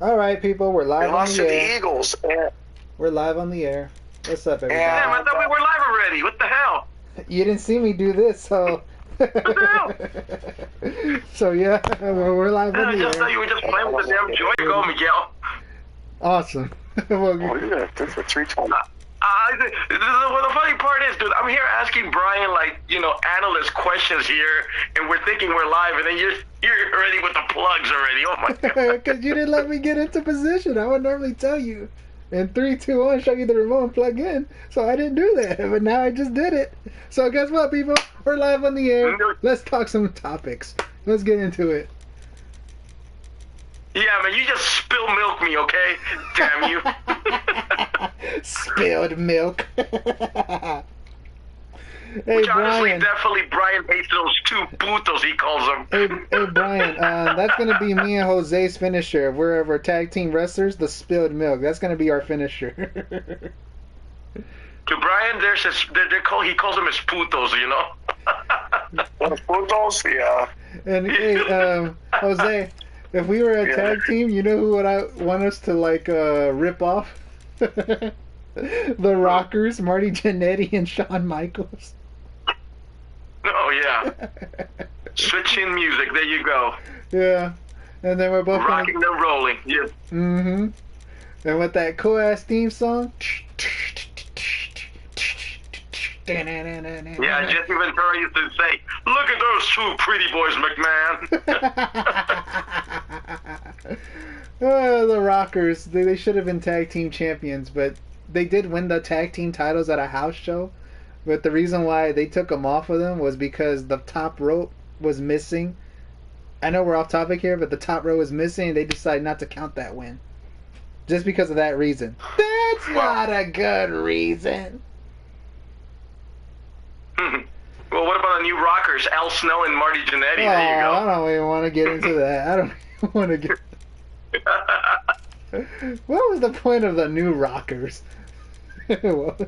All right, people, we're We live on lost to the the air. Eagles. We're live on the air. What's up, everybody? Yeah. Damn, I thought we were live already. What the hell? You didn't see me do this, so. So yeah, we're live I on the just thought you air. were just playing with the damn joy. Go, Miguel. Awesome. Well, Oh, yeah, that's for 320. Well, the funny part is, dude, I'm here asking Brian, like, analyst questions here, and we're thinking we're live, and then you're already with the plugs already. Oh, my God. because you didn't let me get into position. I would normally tell you in 3, 2, 1, show you the remote and plug in. So I didn't do that, but now I just did it. So guess what, people? We're live on the air. Let's talk some topics. Let's get into it. Yeah, man, you just spill milk me, okay? Damn you. Spilled milk. Hey, Which honestly, Brian. definitely Brian hates those two putos, he calls them. Hey, Brian. That's gonna be me and Jose's finisher. We're tag team wrestlers. The spilled milk. That's gonna be our finisher. To Brian, he calls them his putos, you know? Those Bulldogs? Yeah. And hey, Jose, if we were a tag team, you know who would I want us to rip off? The Rockers, Marty Jannetty and Shawn Michaels. Oh, yeah. Switching music, there you go. Yeah, and then we're both Rocking and rolling, yeah. Mm-hmm. And with that cool ass theme song. Yeah, Jesse Ventura used to say, "Look at those two pretty boys, McMahon." The Rockers, they should have been tag team champions, but they did win the tag team titles at a house show. But the reason why they took them off of them was because the top rope was missing. I know we're off topic here, but the top rope was missing, and they decided not to count that win. Just because of that reason. That's not a good reason. Well, what about the new Rockers, Al Snow and Marty Jannetty? There you go. I don't even want to get into that. I don't even want to get... What was the point of the new Rockers? What was...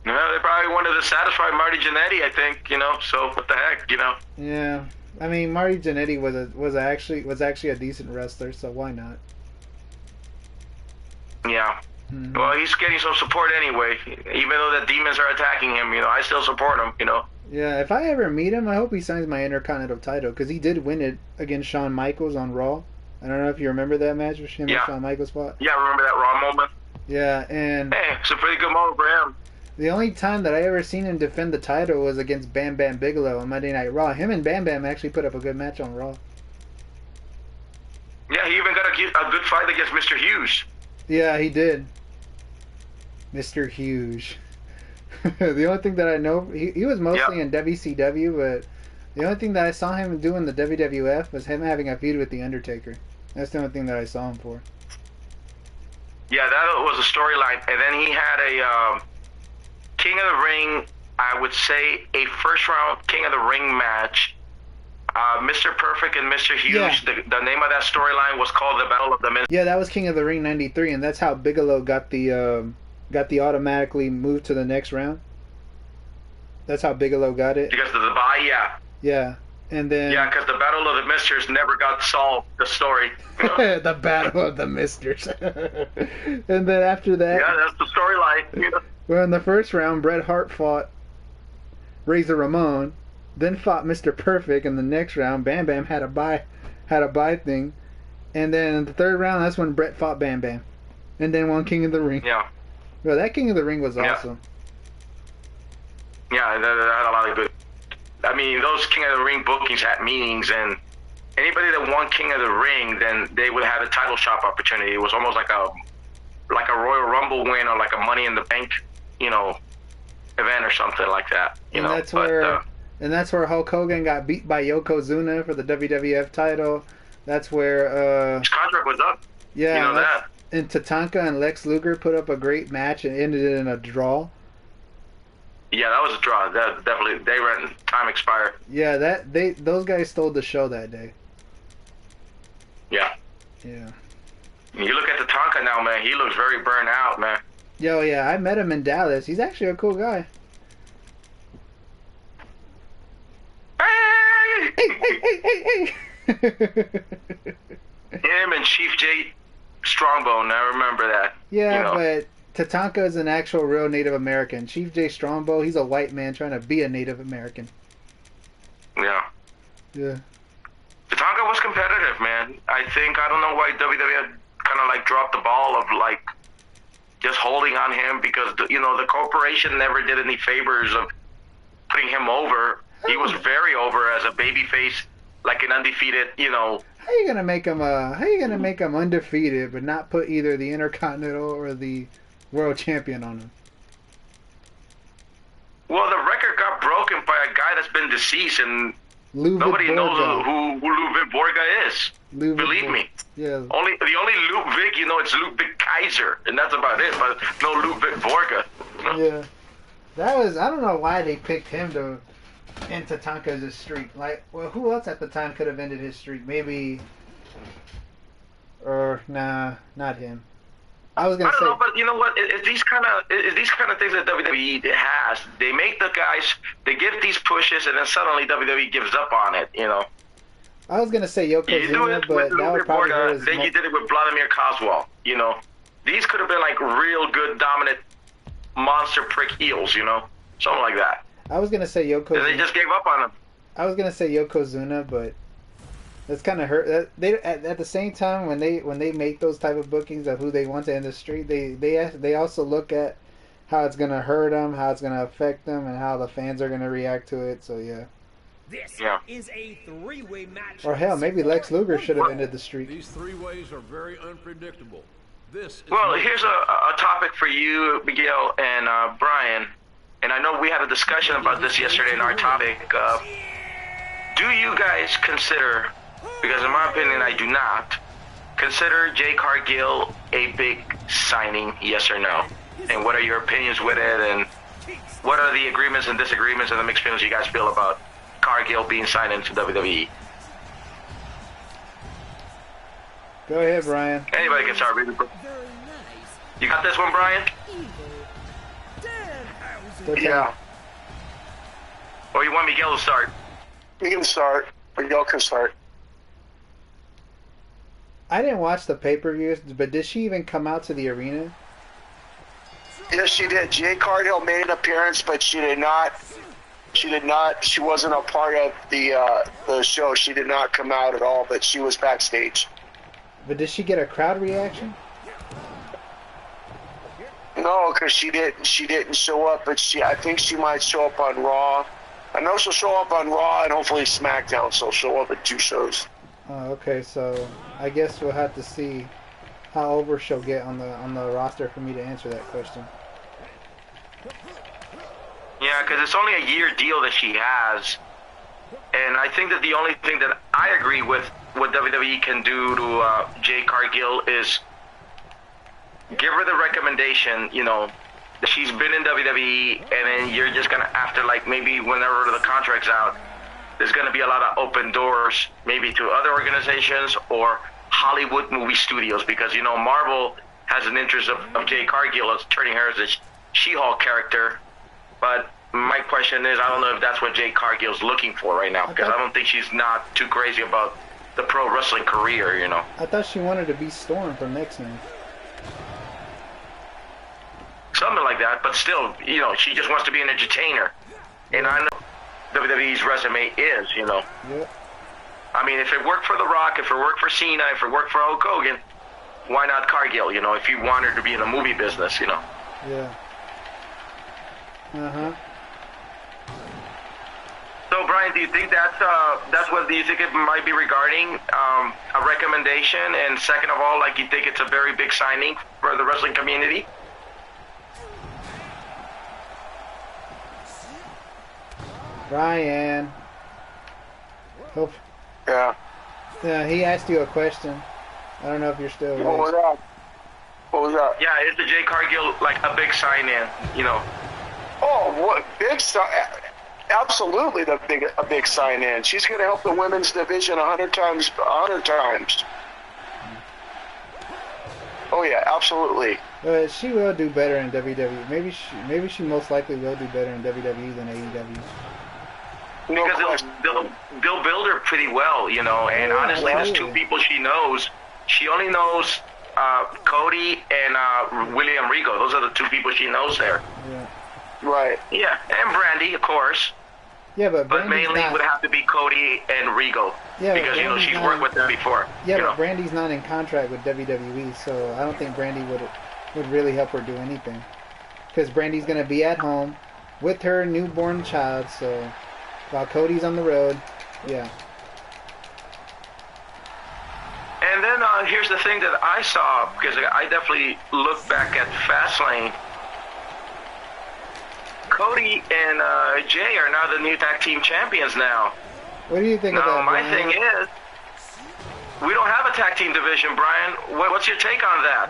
No, they probably wanted to satisfy Marty Jannetty, I think, so what the heck, Yeah. I mean, Marty Jannetty was actually a decent wrestler, so why not? Yeah. Mm-hmm. Well, he's getting some support anyway. Even though the demons are attacking him, I still support him, Yeah, if I ever meet him, I hope he signs my Intercontinental title, because he did win it against Shawn Michaels on Raw. I don't know if you remember that match with him and Shawn Michaels fought. Yeah, I remember that Raw moment. Yeah, and... Hey, it's a pretty good moment for him. The only time that I ever seen him defend the title was against Bam Bam Bigelow on Monday Night Raw. Him and Bam Bam actually put up a good match on Raw. Yeah, he even got a good fight against Mr. Hughes. Yeah, he did. Mr. Hughes. The only thing that I know, he was mostly in WCW, but the only thing that I saw him do in the WWF was him having a feud with The Undertaker. That's the only thing that I saw him for. Yeah, that was a storyline. And then he had a King of the Ring, I would say a first round King of the Ring match. Mr. Perfect and Mr. Hughes, Yeah. the name of that storyline was called the Battle of the Mist. Yeah, that was King of the Ring 93, and that's how Bigelow got the automatically moved to the next round. That's how Bigelow got it. Because of the bye, yeah. Yeah, and then... Yeah, because the Battle of the Misters never got solved, the story. The Battle of the Misters. And then after that... Yeah, that's the storyline. Well, in the first round, Bret Hart fought Razor Ramon, then fought Mr. Perfect. In the next round, Bam Bam had a bye thing, and then in the third round, that's when Bret fought Bam Bam, and then won King of the Ring. Yeah. Well, that King of the Ring was awesome. Yeah, that had a lot of good. I mean, those King of the Ring bookings had meanings, and anybody that won King of the Ring, then they would have a title shot opportunity. It was almost like a Royal Rumble win or like a Money in the Bank, event or something like that. And that's where Hulk Hogan got beat by Yokozuna for the WWF title. That's where his contract was up. Yeah, that. And Tatanka and Lex Luger put up a great match and ended it in a draw. Yeah, that was a draw. That definitely, they were time expired. Yeah, those guys stole the show that day. Yeah. Yeah. You look at Tatanka now, man. He looks very burnt out, man. Yo, yeah, I met him in Dallas. He's actually a cool guy. Hey! Hey! Him and Chief J Strongbone, I remember that. Yeah, but Tatanka is an actual real Native American. Chief J Strongbow, he's a white man trying to be a Native American. Yeah. Yeah. Tatanka was competitive, man. I don't know why WWE kind of like dropped the ball of like just holding on him because, the corporation never did any favors of putting him over. He was very over as a babyface, like an undefeated, How you gonna make him undefeated but not put either the Intercontinental or the World Champion on him? Well, the record got broken by a guy that's been deceased, and nobody knows who Ludwig Borga is. Believe me. Yeah. The only Ludwig, it's Ludwig Kaiser, and that's about it. But no Ludwig Borga. Yeah. I don't know why they picked him to end Tatanka's streak. Like, well, who else at the time could have ended his streak? Maybe, nah, not him. I was gonna say. I don't know, but you know what? It's these kind of things that WWE has. They make the guys, they give these pushes, and then suddenly WWE gives up on it. I was gonna say Yokozuna, but that would probably hurt his then you did it with Vladimir Kozlov. These could have been like real good, dominant monster prick heels. Something like that. I was gonna say Yokozuna. And they just gave up on him. I was gonna say Yokozuna, but that's kind of hurt. They at the same time when they make those type of bookings of who they want to end the streak, they also look at how it's gonna hurt them, how it's gonna affect them, and how the fans are gonna react to it. So yeah. This is a three-way match. Or hell, maybe Lex Luger should have ended the streak. These three ways are very unpredictable. Well, here's a topic for you, Miguel and Brian. And I know we had a discussion about this yesterday in our topic. Do you guys consider, because in my opinion I do not, consider Jay Cargill a big signing, yes or no? And what are your opinions with it, and what are the agreements and disagreements and the mixed feelings you guys feel about Cargill being signed into WWE? Go ahead, Brian. Anybody can start. You got this one, Brian? Yeah. Or you want Miguel to start? You can start. Miguel can start. I didn't watch the pay-per-views, but did she even come out to the arena? Yes, she did. Jay Cargill made an appearance, but she did not. She wasn't a part of the show. She did not come out at all, but she was backstage. But did she get a crowd reaction? No, because she didn't show up. But I think she might show up on Raw. I know she'll show up on Raw and hopefully SmackDown. So she'll show up at 2 shows. Oh, okay. So I guess we'll have to see how over she'll get on the roster for me to answer that question. Yeah, because it's only a year deal that she has. And I think that the only thing that I agree with what WWE can do to Jay Cargill is give her the recommendation, that she's been in WWE, and then you're just going to, after like maybe whenever the contract's out, there's going to be a lot of open doors, maybe to other organizations or Hollywood movie studios, because, Marvel has an interest of Jay Cargill as turning her as a She-Hulk character. But my question is, I don't know if that's what Jay Cargill's looking for right now, because I don't think she's not too crazy about the pro wrestling career, I thought she wanted to be Storm from X-Men. Something like that, but still, she just wants to be an entertainer. And I know WWE's resume is, Yep. I mean, if it worked for The Rock, if it worked for Cena, if it worked for Hulk Hogan, why not Cargill, if you want her to be in the movie business, Yeah. Uh-huh. So, Brian, do you think that's what you think it might be regarding a recommendation? And second of all, you think it's a very big signing for the wrestling community? Brian. Yeah. Yeah, he asked you a question. I don't know if you're still What was that? What was that? Yeah, is the Jay Cargill a big sign-in, Oh, what big sign? Absolutely, a big sign-in. She's going to help the women's division 100 times. Oh yeah, absolutely. But she will do better in WWE. Maybe she most likely will do better in WWE than AEW. No because question. they'll build her pretty well, and honestly, there's 2 people she knows She only knows Cody and William Regal. Those are the two people she knows there. Yeah. Right. Yeah, and Brandy, of course. Yeah, but mainly not, would have to be Cody and Regal. Yeah, because she's worked with them before. Yeah, but Brandy's not in contract with WWE, so I don't think Brandy would really help her do anything. Because Brandy's gonna be at home with her newborn child, so while Cody's on the road, yeah. And then here's the thing that I saw, because I definitely looked back at Fastlane. Cody and Jay are now the new tag team champions now. What do you think of that, Now, my Brian? thing is, we don't have a tag team division, Brian. What's your take on that?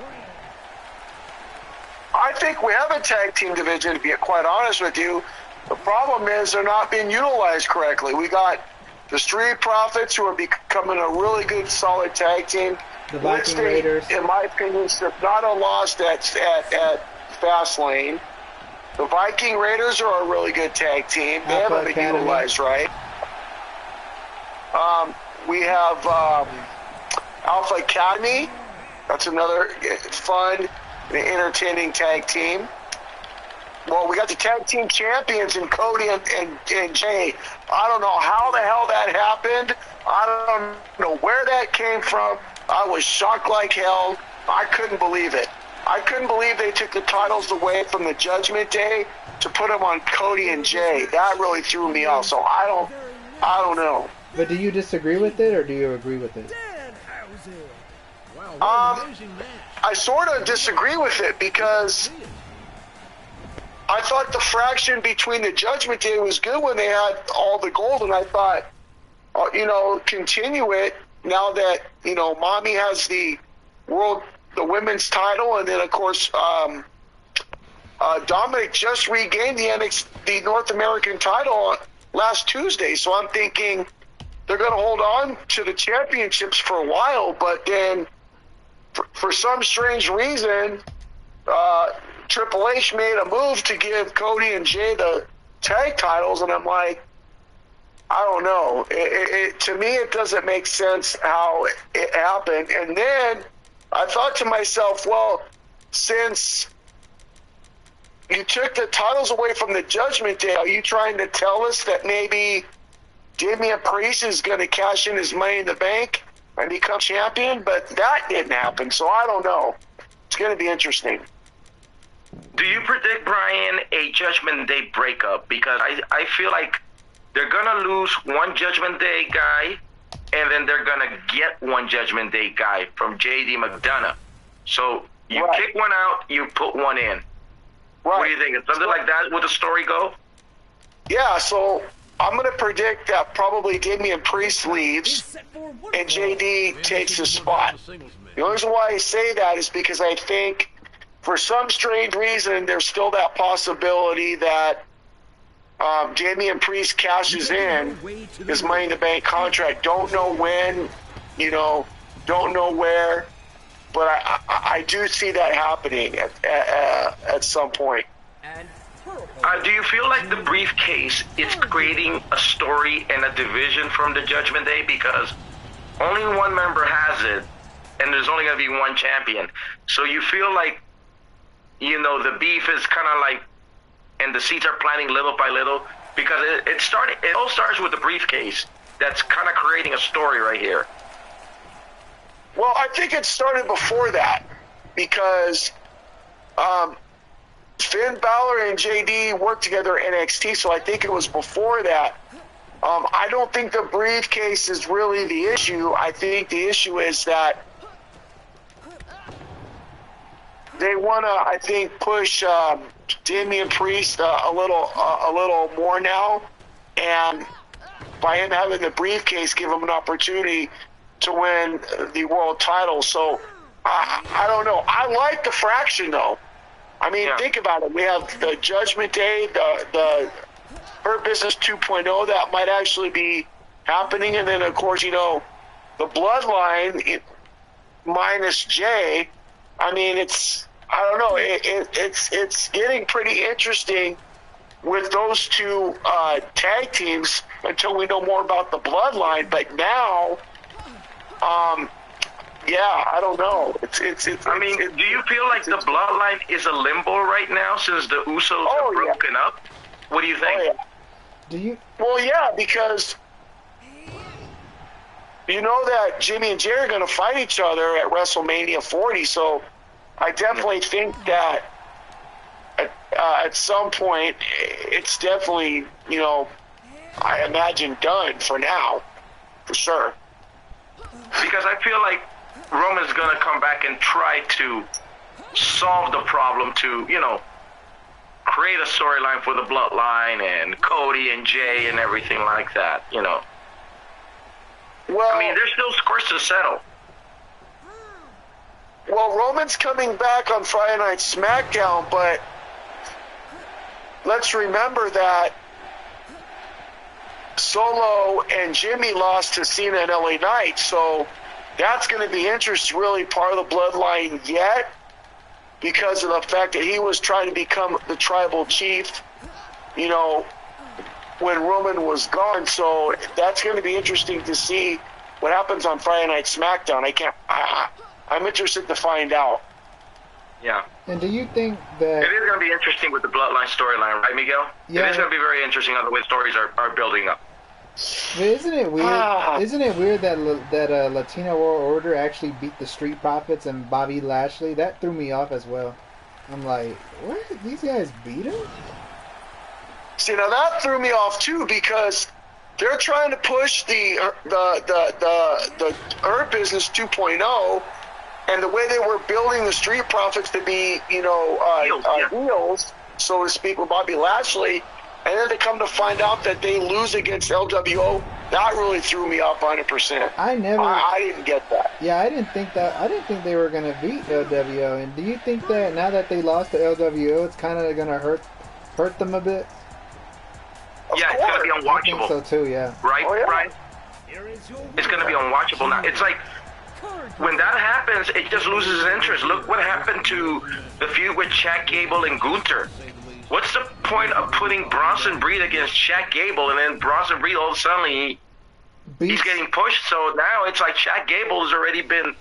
I think we have a tag team division, to be quite honest with you. The problem is they're not being utilized correctly. We got the Street Profits, who are becoming a really good, solid tag team. The Viking Raiders. In my opinion, should not have lost at Fastlane. The Viking Raiders are a really good tag team. They Alpha haven't been Academy. utilized right. We have Alpha Academy. That's another fun and entertaining tag team. Well, we got the tag team champions in Cody and Jay. I don't know how the hell that happened. I don't know where that came from. I was shocked like hell. I couldn't believe it. I couldn't believe they took the titles away from the Judgment Day to put them on Cody and Jay. That really threw me off. So I don't know. But do you disagree with it, or do you agree with it? Wow, what an amazing match. I sort of disagree with it because I thought the fraction between the Judgment Day was good when they had all the gold, and I thought, continue it now that, Mommy has the women's title, and then, of course, Dominic just regained the North American title last Tuesday, so I'm thinking they're going to hold on to the championships for a while, but then for some strange reason, Triple H made a move to give Cody and Jay the tag titles, and I'm like, I don't know. To me, it doesn't make sense how it happened. And then I thought to myself, well, since you took the titles away from the Judgment Day, are you trying to tell us that maybe Damian Priest is going to cash in his Money in the Bank and become champion? But that didn't happen, so I don't know. It's going to be interesting. Do you predict, Brian, a Judgment Day breakup? Because I feel like they're going to lose one Judgment Day guy, and then they're going to get one Judgment Day guy from J.D. McDonough. So you kick one out, you put one in. Right. What do you think? Is something like that would the story go? Yeah, so I'm going to predict that probably Damian Priest leaves and JD takes his spot. The only reason why I say that is because I think for some strange reason there's still that possibility that Damian Priest cashes in his Money in the Bank contract. Don't know when, don't know where, but I do see that happening at some point. Do you feel like the briefcase is creating a story and a division from the Judgment Day? Because only one member has it, and there's only going to be one champion. So you feel like, the beef is kind of like, and the seeds are planting little by little, because it all starts with the briefcase. That's kind of creating a story right here. Well, I think it started before that, because Finn Balor and JD worked together at NXT, so I think it was before that. I don't think the briefcase is really the issue. I think the issue is that they want to, push Damian Priest a little more now, and by him having the briefcase, give him an opportunity to win the world title. So I don't know. I like the fraction though. Think about it. We have the Judgment Day, the Hurt Business 2.0 that might actually be happening, and then of course the Bloodline minus Jay. I don't know. It's getting pretty interesting with those two tag teams until we know more about the Bloodline. But now, Yeah, I don't know. I mean, do you feel like the bloodline is a limbo right now since the Usos have broken up? What do you think? Oh, yeah. Do you? Well, yeah, because you know that Jimmy and Jay are going to fight each other at WrestleMania 40, so I definitely think that at some point it's definitely, you know, I imagine done for now, for sure. Because I feel like Roman's going to come back and try to solve the problem to, you know, create a storyline for the bloodline and Cody and Jay and everything like that, you know. Well, I mean, there's still scores to settle. Well, Roman's coming back on Friday Night SmackDown, but let's remember that Solo and Jimmy lost to Cena and LA Knight, so that's going to be interesting, really part of the bloodline yet, because of the fact that he was trying to become the tribal chief, you know, when Roman was gone. So that's going to be interesting to see what happens on Friday Night SmackDown. I'm interested to find out. Yeah. And do you think that... It is going to be interesting with the bloodline storyline, right, Miguel? Yeah. It is going to be very interesting how the way stories are building up. But isn't it weird? Isn't it weird that Latino World Order actually beat the Street Profits and Bobby Lashley? That threw me off as well. I'm like, what? These guys beat him? See, now that threw me off too, because they're trying to push the Hurt Business 2.0, and the way they were building the Street Profits to be, you know, heels, so to speak, with Bobby Lashley. And then they come to find out that they lose against LWO. That really threw me off 100%. I didn't get that. Yeah, I didn't think they were going to beat LWO. And do you think that now that they lost to LWO, it's kind of going to hurt them a bit? Yeah, it's going to be unwatchable. I think so too. Yeah. Right, oh, yeah. right. It's going to be unwatchable now. It's like when that happens, it just loses interest. Look what happened to the feud with Chad Gable and Gunther. What's the point of putting Bronson Reed against Chad Gable, and then Bronson Reed all of a sudden he's getting pushed? So now it's like Chad Gable has already been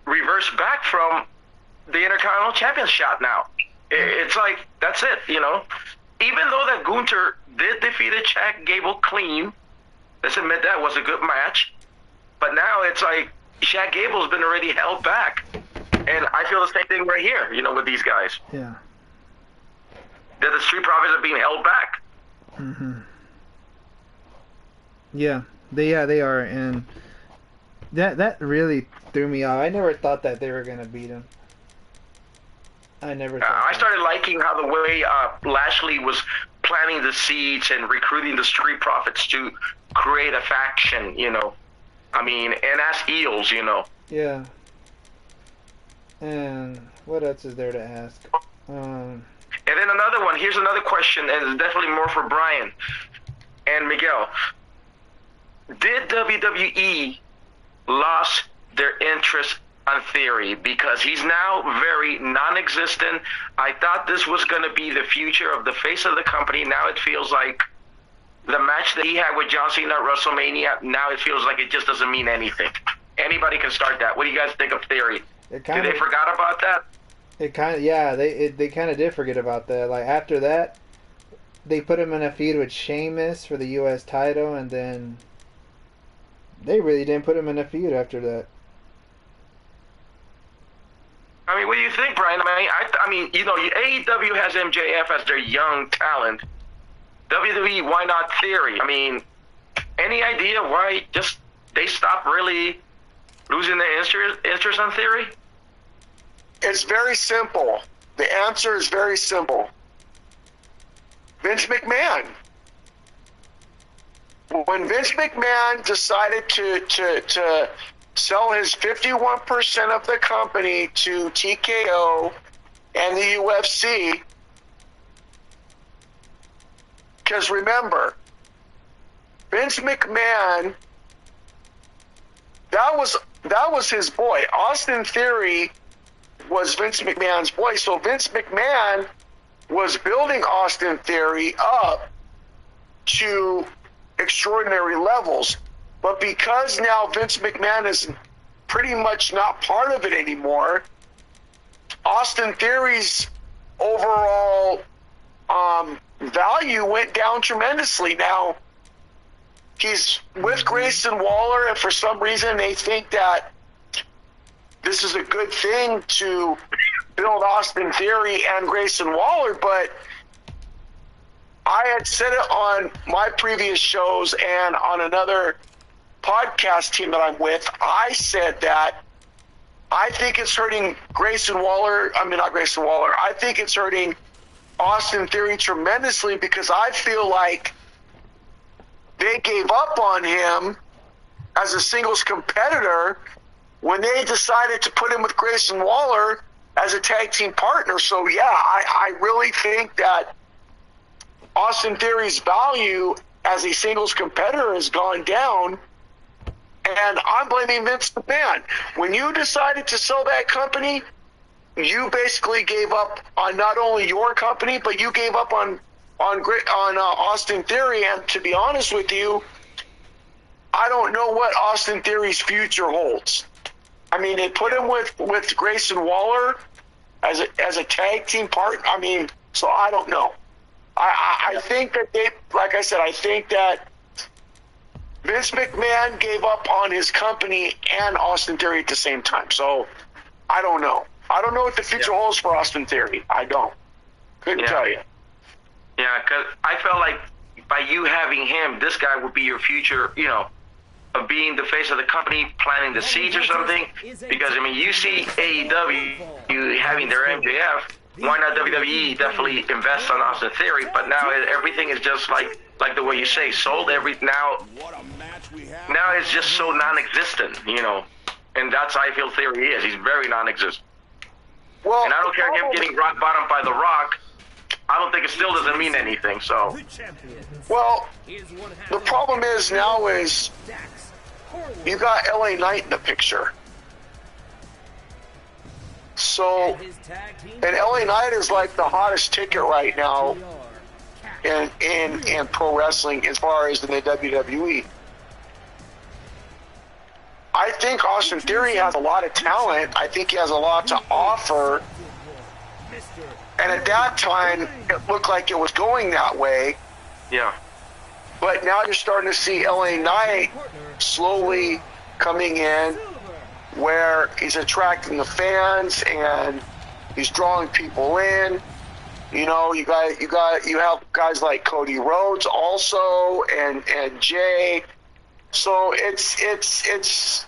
reversed back from the Intercontinental Champion shot now. It's like, that's it, you know. Even though that Gunther did defeat Chad Gable clean, let's admit that was a good match. But now it's like Chad Gable's been already held back. And I feel the same thing right here, you know, with these guys. Yeah. That the Street Profits are being held back. Mm-hmm. Yeah, they are, and that really threw me off. I never thought that they were gonna beat him. I never. I started liking how the way Lashley was planting the seeds and recruiting the Street Profits to create a faction. You know, I mean, and as heels, you know. Yeah. And what else is there to ask? And then another one. Here's another question, and it's definitely more for Brian and Miguel. Did WWE lost their interest on Theory because he's now very non-existent? I thought this was going to be the future of the face of the company. Now it feels like the match that he had with John Cena at WrestleMania, now it feels like it just doesn't mean anything. Anybody can start that. What do you guys think of Theory? Did they forgot about that? They kind of did forget about that. Like after that, they put him in a feud with Sheamus for the U.S. title, and then they really didn't put him in a feud after that. I mean, what do you think, Brian? I mean, you know, AEW has MJF as their young talent. WWE, why not Theory? I mean, any idea why just they stopped really losing their interest on Theory? It's very simple. The answer is very simple. Vince McMahon. When Vince McMahon decided to sell his 51% of the company to TKO and the UFC, because remember, Vince McMahon, that was his boy. Austin Theory was Vince McMahon's boy. So Vince McMahon was building Austin Theory up to extraordinary levels. But because now Vince McMahon is pretty much not part of it anymore. Austin Theory's overall value went down tremendously. Now, he's with Grayson Waller, and for some reason they think that this is a good thing to build Austin Theory and Grayson Waller, but I had said it on my previous shows and on another podcast team that I'm with. I said that I think it's hurting I think it's hurting Austin Theory tremendously, because I feel like they gave up on him as a singles competitor when they decided to put him with Grayson Waller as a tag team partner. So, yeah, I really think that Austin Theory's value as a singles competitor has gone down, and I'm blaming Vince McMahon. When you decided to sell that company, you basically gave up on not only your company, but you gave up on Austin Theory. And to be honest with you, I don't know what Austin Theory's future holds. I mean, they put him with Grayson Waller as a tag team partner. I mean, so I don't know. I think that I think that Vince McMahon gave up on his company and Austin Theory at the same time. So I don't know. I don't know what the future holds for Austin Theory. I don't. Couldn't tell you. Yeah, because I felt like by you having him, this guy would be your future, of being the face of the company, planting the seeds or something. Because, I mean, you see AEW you having their MJF. Why not WWE definitely invest on Austin Theory? But now everything is just like the way you say, sold now it's just so non-existent, And that's how I feel Theory is. He's very non-existent. Well, and I don't care him getting rock bottom by The Rock. I don't think it still doesn't mean anything. So, well, the problem is now is you got LA Knight in the picture. So, and LA Knight is like the hottest ticket right now in pro wrestling as far as in the WWE. I think Austin Theory has a lot of talent. I think he has a lot to offer. And at that time, it looked like it was going that way. Yeah. But now you're starting to see LA Knight slowly coming in, where he's attracting the fans and he's drawing people in. You have guys like Cody Rhodes also, and Jay. So it's.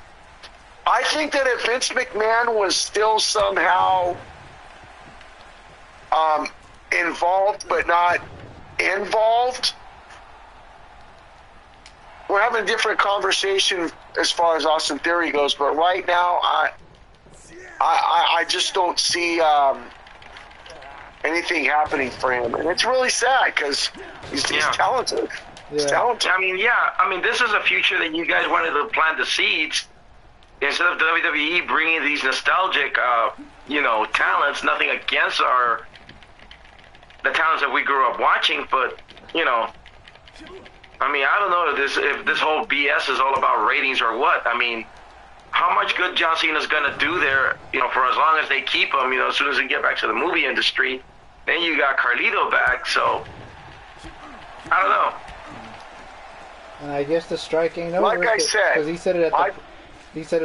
I think that if Vince McMahon was still somehow involved but not involved, we're having a different conversation as far as Austin Theory goes. But right now, I just don't see anything happening for him, and it's really sad because he's talented. He's talented. I mean, this is a future that you guys wanted to plant the seeds. Instead of WWE bringing these nostalgic, talents. Nothing against the talents that we grew up watching, but I mean, I don't know if this whole BS is all about ratings or what. I mean, how much good John Cena's gonna do there, for as long as they keep him, as soon as we get back to the movie industry. Then you got Carlito back, so I don't know. And I guess the strike ain't over. Like I said, because he said it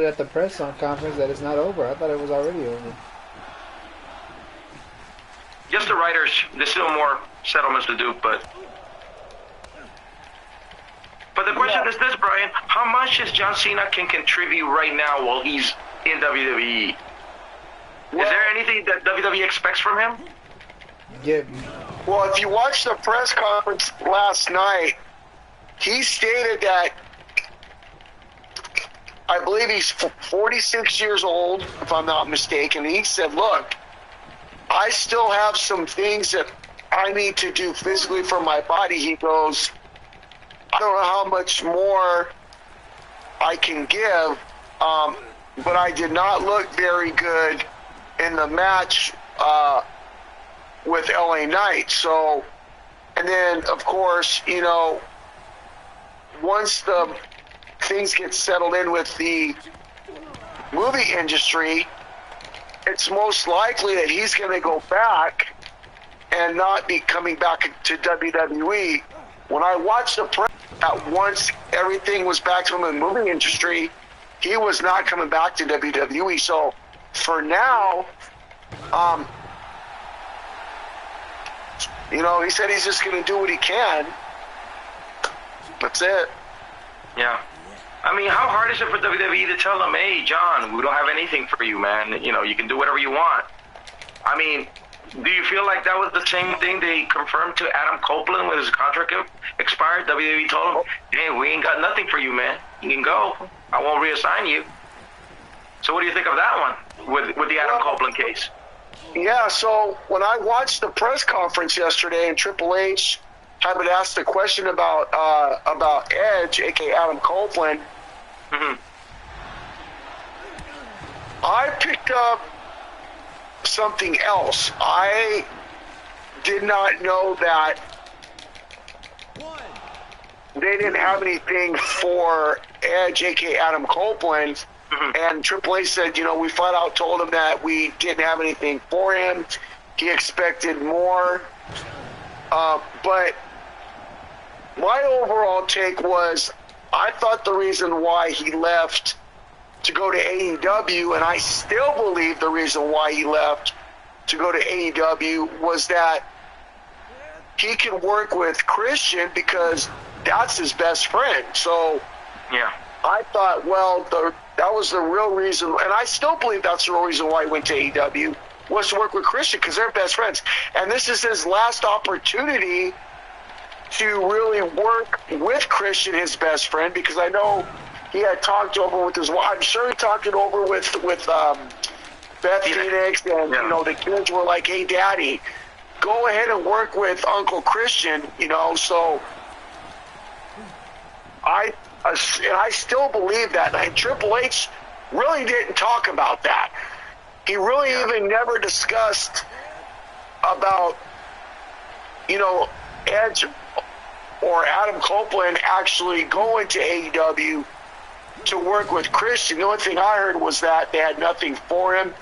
at the press conference that it's not over. I thought it was already over. Just the writers, there's still more settlements to do, but the question is this, Brian: how much is John Cena can contribute right now while he's in WWE? Is there anything that WWE expects from him? Yeah. Well, if you watch the press conference last night, he stated that I believe he's 46 years old, if I'm not mistaken. He said, look, I still have some things that I need to do physically for my body. He goes, I don't know how much more I can give, but I did not look very good in the match with LA Knight. So, and then, of course, once the things get settled in with the movie industry, it's most likely that he's going to go back and not be coming back to WWE. When I watched the press, at once everything was back to him in the movie industry, he was not coming back to WWE. So for now, he said he's just going to do what he can. That's it. Yeah. I mean, how hard is it for WWE to tell them, hey, John, we don't have anything for you, man. You can do whatever you want. I mean, do you feel like that was the same thing they confirmed to Adam Copeland when his contract expired? WWE told him, hey, we ain't got nothing for you, man. You can go. I won't reassign you. So what do you think of that one with the Adam Copeland case? Yeah, so when I watched the press conference yesterday and Triple H had been asked a question about Edge, a.k.a. Adam Copeland, I picked up something else. I did not know that they didn't have anything for Edge, a.k.a. Adam Copeland, and Triple H said, we flat out told him that we didn't have anything for him. He expected more. But my overall take was, I thought the reason why he left to go to AEW, and I still believe the reason why he left to go to AEW, was that he can work with Christian because that's his best friend. So yeah, I thought, well, that was the real reason, and I still believe that's the real reason why he went to AEW, was to work with Christian because they're best friends. And this is his last opportunity to really work with Christian, his best friend, because I know he had talked over with his wife. I'm sure he talked it over with Beth Phoenix, and the kids were like, "Hey, Daddy, go ahead and work with Uncle Christian." So I still believe that. And Triple H really didn't talk about that. He really even never discussed about Edge or Adam Copeland actually going to AEW to work with Christian. The only thing I heard was that they had nothing for him,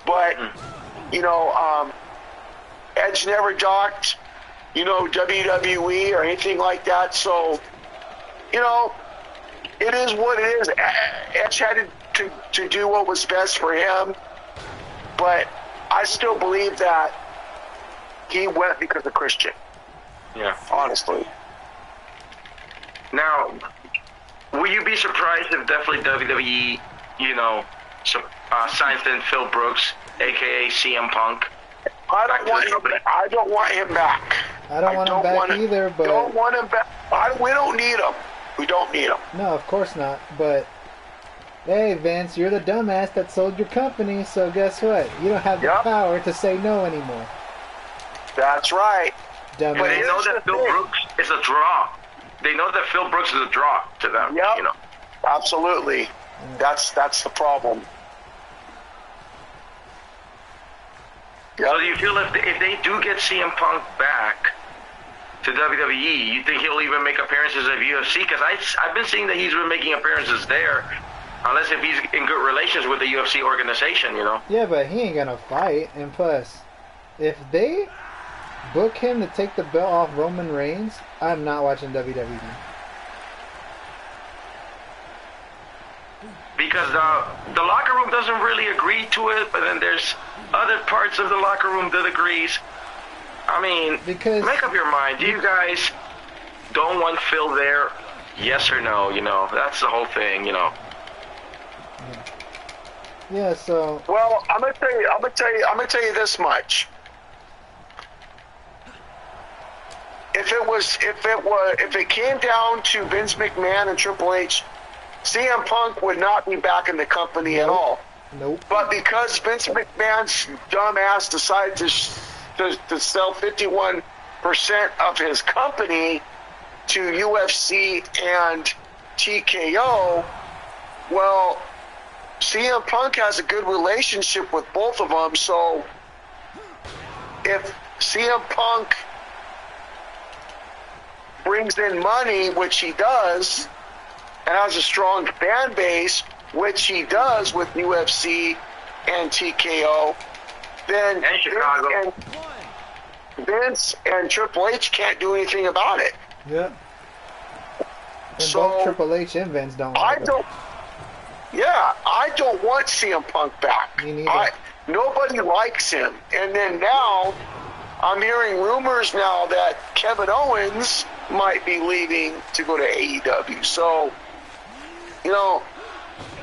but Edge never docked WWE or anything like that. So it is what it is. Edge had to do what was best for him, but I still believe that he went because of Christian. Yeah, honestly. Now, will you be surprised if definitely WWE, signs in Phil Brooks, aka CM Punk? I don't want him back. I don't want him back either, but don't want him back. We don't need him. We don't need him. No, of course not. But hey, Vince, you're the dumbass that sold your company, so guess what? You don't have the power to say no anymore. That's right. Dumbass. But they know that Phil Brooks is a draw. They know that Phil Brooks is a draw to them. Yep. Absolutely. That's the problem. Yep. So do you feel if they do get CM Punk back to WWE, you think he'll even make appearances at UFC? Because I've been seeing that he's been making appearances there, unless if he's in good relations with the UFC organization, Yeah, but he ain't gonna fight. And plus, if they book him to take the belt off Roman Reigns, I'm not watching WWE. Because the locker room doesn't really agree to it, but then there's other parts of the locker room that agrees. I mean, make up your mind. Do you guys don't want Phil there? Yes or no? That's the whole thing. Yeah. So. Well, I'm gonna tell you this much. If it came down to Vince McMahon and Triple H, CM Punk would not be back in the company at all. Nope. But because Vince McMahon's dumbass decided to sell 51% of his company to UFC and TKO, well, CM Punk has a good relationship with both of them. So if CM Punk brings in money, which he does, and has a strong fan base, which he does with UFC and TKO, then And Chicago. Vince and Triple H can't do anything about it. Yeah. And So, both Triple H and Vince don't. I like him. don't. Yeah, I don't want CM Punk back. Me neither. Nobody likes him. And then now, I'm hearing rumors now that Kevin Owens might be leaving to go to AEW. So, you know,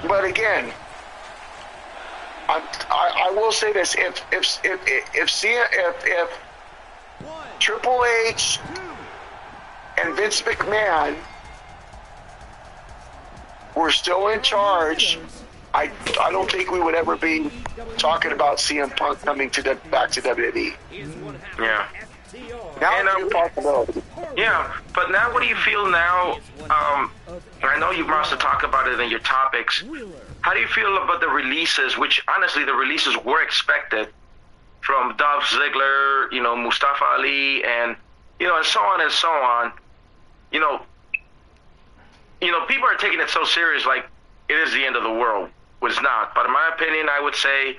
but again, I will say this: if Triple H and Vince McMahon were still in charge, I don't think we would ever be talking about CM Punk coming back to WWE. Yeah. Now And, it's a possibility. Yeah, but now what do you feel now? I know you must have talked about it in your topics. How do you feel about the releases, which honestly the releases were expected from Dolph Ziggler, you know, Mustafa Ali, and, you know, and so on and so on. You know, people are taking it so serious, like it is the end of the world. Was not. But in my opinion, I would say,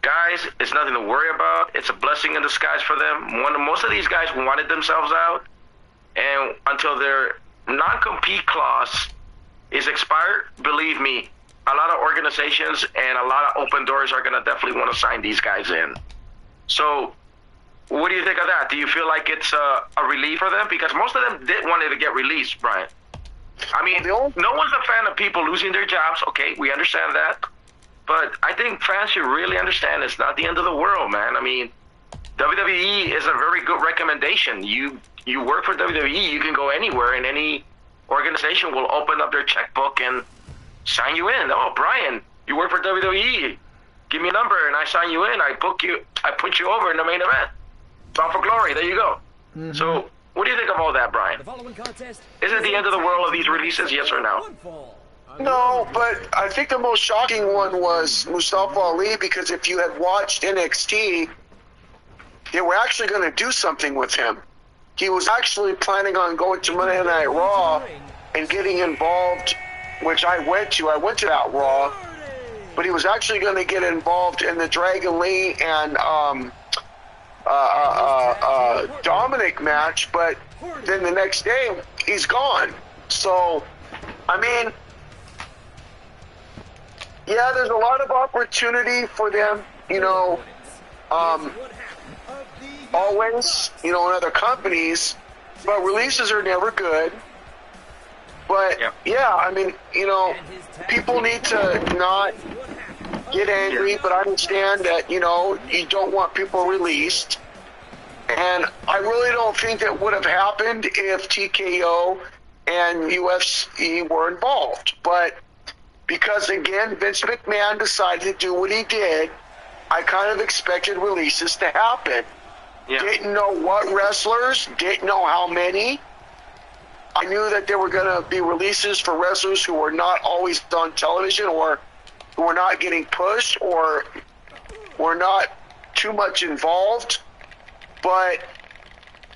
guys, it's nothing to worry about. It's a blessing in disguise for them. Most of these guys wanted themselves out, and until their non-compete clause is expired, believe me, a lot of organizations and a lot of open doors are going to definitely want to sign these guys in. So what do you think of that? Do you feel like it's a relief for them? Because most of them did want it to get released, Brian. I mean, no one's a fan of people losing their jobs. Okay, we understand that. But I think fans should really understand it's not the end of the world, man. I mean, WWE is a very good recommendation. You work for WWE, you can go anywhere, and any organization will open up their checkbook and sign you in. Oh, Brian, you work for WWE. Give me a number, and I sign you in. I book you. I put you over in the main event. Bound for Glory. There you go. Mm-hmm. So, what do you think of all that, Brian? Is it the end of the world of these releases, yes or no? No, but I think the most shocking one was Mustafa Ali, because if you had watched NXT, they were actually going to do something with him. He was actually planning on going to Monday Night Raw and getting involved, which I went to. I went to that Raw, but he was actually going to get involved in the Dragon Lee and Dominic match, but then the next day he's gone. So, I mean, yeah, there's a lot of opportunity for them, you know, always, you know, in other companies, but releases are never good. But, yeah, I mean, you know, people need to not get angry, but I understand that, you know, you don't want people released. And I really don't think that would have happened if TKO and UFC were involved. But because, again, Vince McMahon decided to do what he did, I kind of expected releases to happen. Yeah. Didn't know what wrestlers, didn't know how many. I knew that there were going to be releases for wrestlers who were not always on television, or who were not getting pushed, or were not too much involved. But,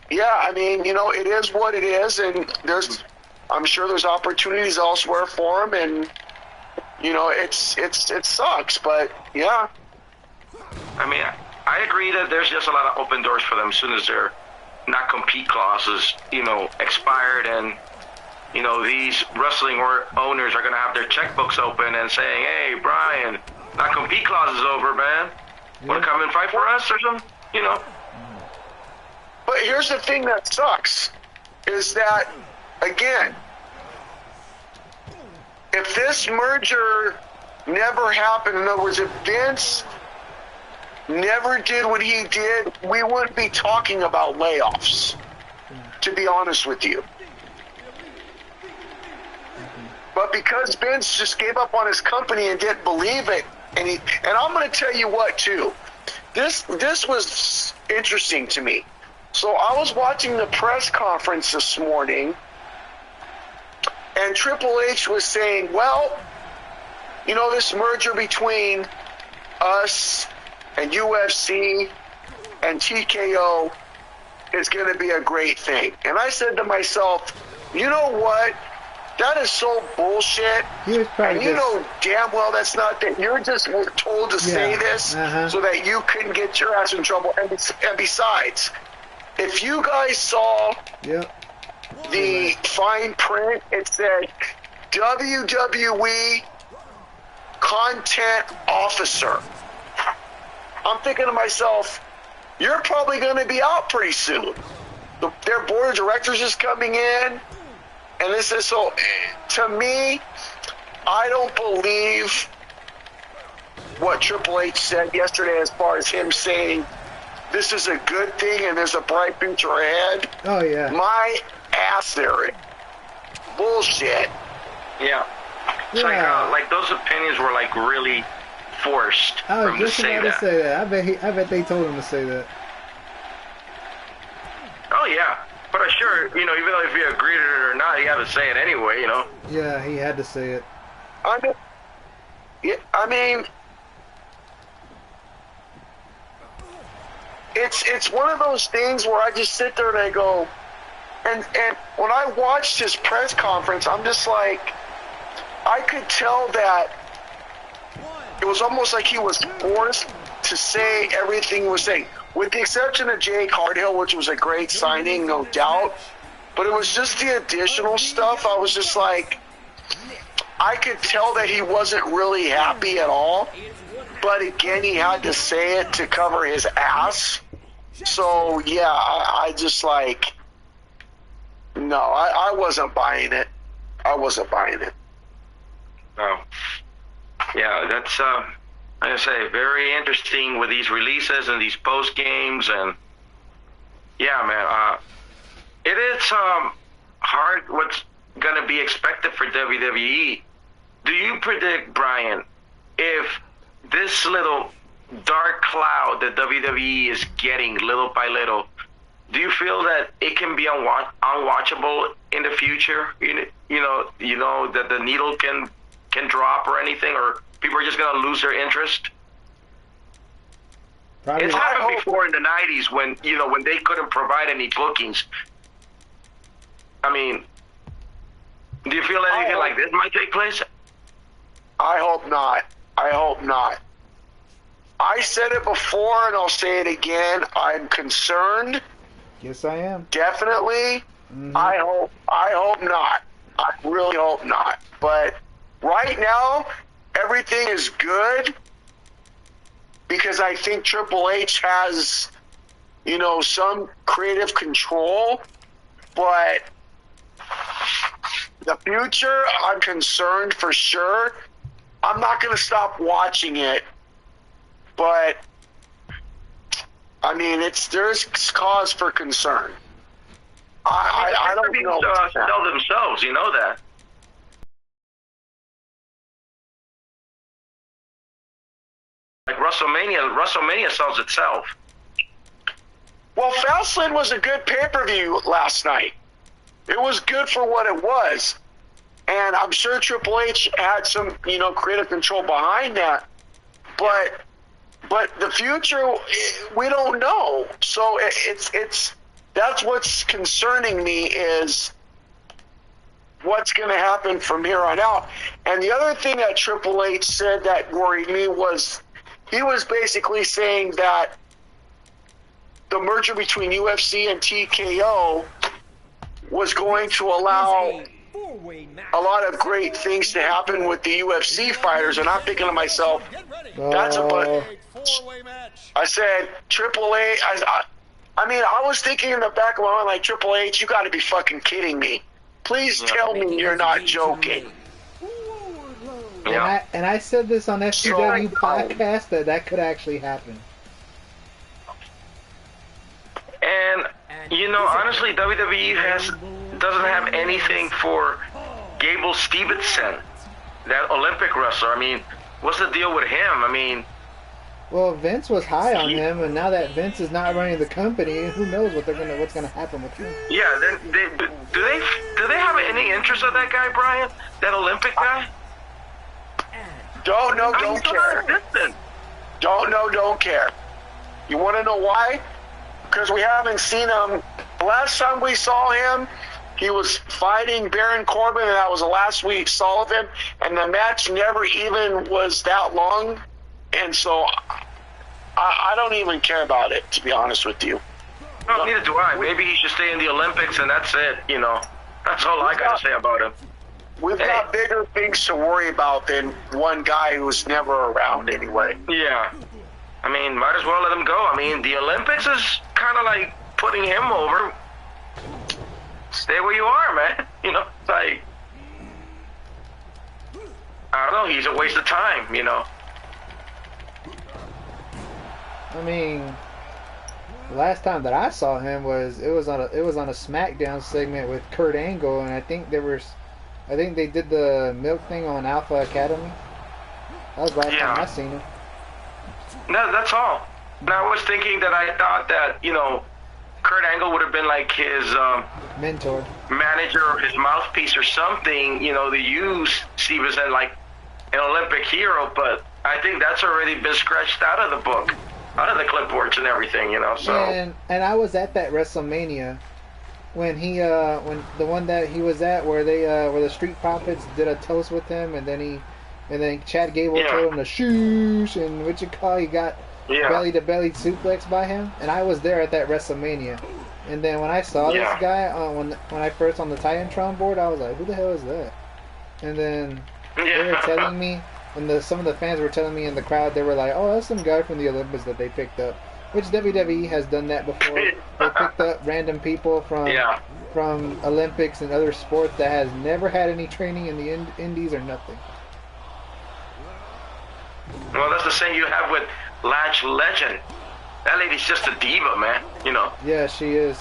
yeah, I mean, you know, it is what it is, and I'm sure there's opportunities elsewhere for them, and, you know, it sucks, but, yeah. I mean, I agree that there's just a lot of open doors for them as soon as their not compete clauses, you know, expired, and, you know, these wrestling owners are going to have their checkbooks open and saying, hey, Brian, not compete clause is over, man. Want to come and fight for us or something? You know. But here's the thing that sucks, is that, again, if this merger never happened, in other words, if Vince never did what he did, we wouldn't be talking about layoffs, to be honest with you. But because Vince just gave up on his company and didn't believe it, and I'm going to tell you what, too, this was interesting to me. So I was watching the press conference this morning, and Triple H was saying, well, you know, this merger between us and UFC and TKO is going to be a great thing. And I said to myself, you know what? That is so bullshit. He was probably and you know damn well that's not that. You're just told to say this so that you couldn't get your ass in trouble. And besides, if you guys saw the fine print, it said WWE Content Officer. I'm thinking to myself, you're probably going to be out pretty soon. Their board of directors is coming in. And this is so, to me, I don't believe what Triple H said yesterday as far as him saying this is a good thing and there's a bright future ahead. Oh, yeah. My ass there. Bullshit. Yeah. It's like those opinions were like really forced. I was just about to say that. I bet they told him to say that. Oh, yeah. But I'm sure, you know, even though if you agreed with it or not, he had to say it anyway, you know? Yeah, he had to say it. I mean, it's one of those things where I just sit there and I go, and when I watched his press conference, I'm just like, I could tell that it was almost like he was forced to say everything he was saying. With the exception of Jake Hardhill, which was a great signing, no doubt. But it was just the additional stuff. I was just like, I could tell that he wasn't really happy at all. But again, he had to say it to cover his ass. So, yeah, I just like, no, I wasn't buying it. I wasn't buying it. No. Yeah, that's... like I say, very interesting with these releases and these post games, and yeah, man, it is hard what's gonna be expected for WWE. Do you predict, Brian, if this little dark cloud that WWE is getting little by little, do you feel that it can be unwatchable in the future? You know that the needle can drop or anything, or people are just going to lose their interest? Probably. It's happened before in the 90s when they couldn't provide any bookings. I mean, do you feel anything like this might take place? I hope not. I hope not. I said it before and I'll say it again. I'm concerned. Yes, I am. Definitely. Mm-hmm. I hope not. I really hope not. But right now, everything is good because I think Triple H has, some creative control. But the future, I'm concerned for sure. I'm not going to stop watching it. But, I mean, there's cause for concern. I don't know. Sell themselves, you know that. Like WrestleMania sells itself. Well, Fastlane was a good pay-per-view last night. It was good for what it was. And I'm sure Triple H had some, creative control behind that. But the future, we don't know. So that's what's concerning me is what's going to happen from here on out. And the other thing that Triple H said that worried me was he was basically saying that the merger between UFC and TKO was going to allow a lot of great things to happen with the UFC fighters. And I'm thinking to myself, that's a bunch. I said, Triple H, I was thinking in the back of my mind, like, Triple H, you got to be fucking kidding me. Please tell me you're not joking. Yeah. And I said this on FCW podcast that could actually happen. And, honestly, WWE doesn't have anything for Gable Stevenson, that Olympic wrestler. I mean, what's the deal with him? Well, Vince was high on him, and now that Vince is not running the company, who knows what's gonna happen with him? Yeah, then do they have any interest in that guy, Brian? That Olympic guy? Don't care. Don't care. You want to know why? Because we haven't seen him. The last time we saw him He was fighting Baron Corbin, and that was the last we saw of him. And the match never even was that long. And so I don't even care about it, to be honest with you. No, neither do I. Maybe he should stay in the Olympics, and that's it. You know, that's all I got to say about him. We've got bigger things to worry about than one guy who's never around anyway. Yeah. I mean, might as well let him go. I mean, the Olympics is kind of like putting him over. Stay where you are, man. You know, it's like, I don't know, he's a waste of time, you know. I mean, the last time that I saw him was on a SmackDown segment with Kurt Angle, and I think they did the milk thing on Alpha Academy. That was the last time I seen him. No, that's all. Now I was thinking that I thought that, you know, Kurt Angle would have been like his mentor, manager, or his mouthpiece or something, you know, to use Steve as like an Olympic hero, but I think that's already been scratched out of the book, out of the clipboards and everything, you know. So and I was at that WrestleMania when when the one that he was at where the Street Profits did a toast with him, and then Chad Gable told him to shoosh, and he got belly to belly suplex by him, and I was there at that WrestleMania. And then when I saw this guy when I first on the Titantron board, I was like, who the hell is that? And then they were telling me, and some of the fans were telling me in the crowd, they were like, oh, that's some guy from the Olympics that they picked up, which WWE has done that before. They picked up random people from Olympics and other sports that has never had any training in the indies or nothing. Well, that's the same you have with Lash Legend. That lady's just a diva, man. You know. Yeah, she is.